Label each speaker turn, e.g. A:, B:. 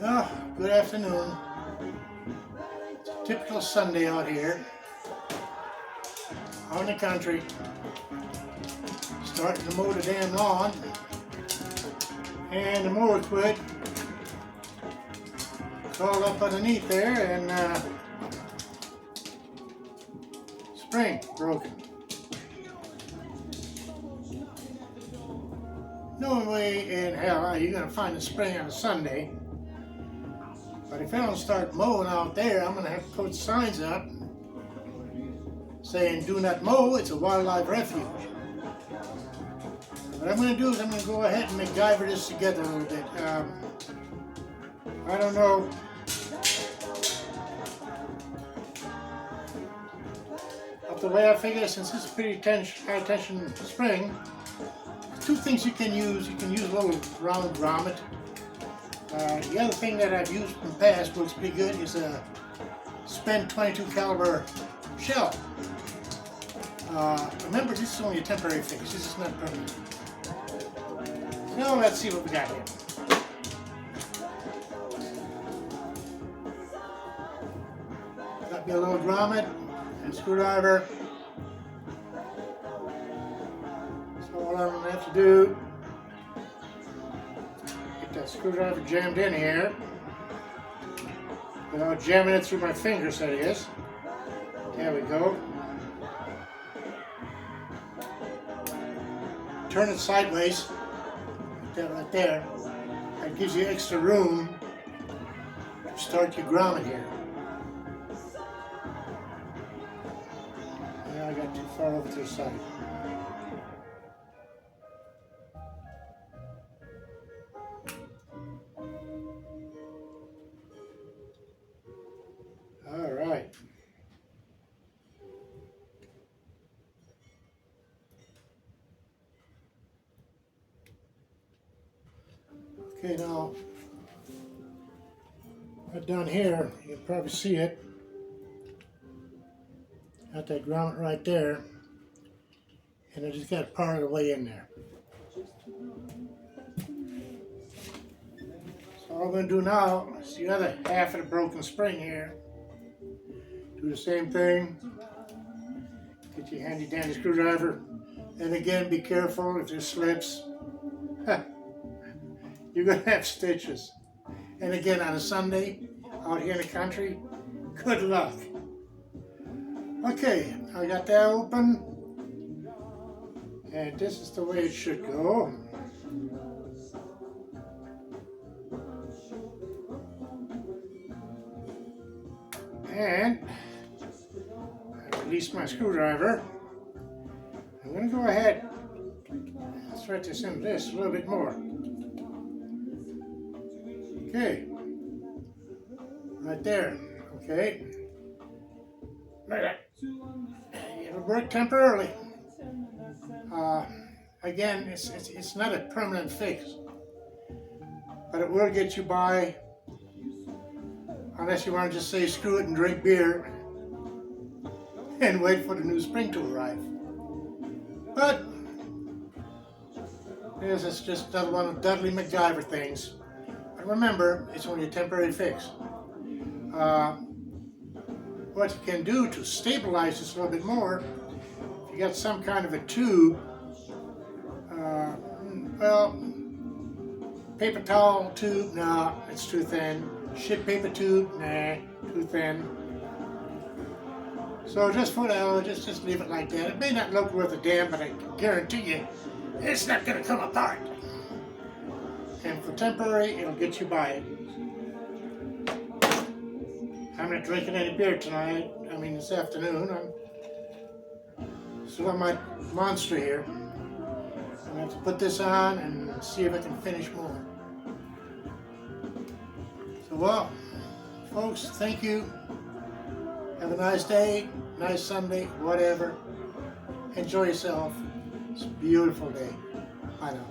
A: Oh, good afternoon. Typical Sunday out here. Out in the country. Starting to mow the damn lawn. And the mower quit. Crawled up underneath there and spring broken. No way in hell are you going to find a spring on a Sunday. But if I don't start mowing out there, I'm going to have to put signs up saying, "Do not mow, it's a wildlife refuge." What I'm going to do is I'm going to go ahead and MacGyver this together a little bit. I don't know. But the way I figure, since this is pretty high tension spring, two things you can use. You can use a little round grommet. The other thing that I've used in the past, works pretty good, is a spent .22 caliber shell. Remember, this is only a temporary fix. This is not permanent. Now let's see what we got here. Got me a little grommet and screwdriver. So what I'm going to have to do, get that screwdriver jammed in here without jamming it through my fingers, that is. There we go. Turn it sideways, like that right there. That gives you extra room to start your grommet here. Now I got too far over to the side. All right. Okay, now, right down here, you can probably see it. Got that grommet right there, and I just got part of the way in there. So all I'm going to do now is the other half of the broken spring here. Do the same thing. Get your handy dandy screwdriver, and again, be careful if there's slips. You're going to have stitches. And again, on a Sunday, out here in the country, good luck. Okay, I got that open. And this is the way it should go. And I release my screwdriver. I'm going to go ahead and thread this into this a little bit more. Okay, right there, okay. It'll work temporarily. Again, it's not a permanent fix, but it will get you by, unless you want to just say screw it and drink beer and wait for the new spring to arrive. But this is just another one of Dudley MacGyver things. Remember, it's only a temporary fix. What you can do to stabilize this a little bit more, if you got some kind of a tube, well, paper towel tube, no, it's too thin. Shit paper tube, nah, too thin. So just for now, just leave it like that. It may not look worth a damn, but I can guarantee you, it's not going to come apart. And for temporary, it'll get you by it. I'm not drinking any beer tonight. I mean, this afternoon. I'm still on my Monster here. I'm going to have to put this on and see if I can finish more. So, well, folks, thank you. Have a nice day, nice Sunday, whatever. Enjoy yourself. It's a beautiful day. Bye now.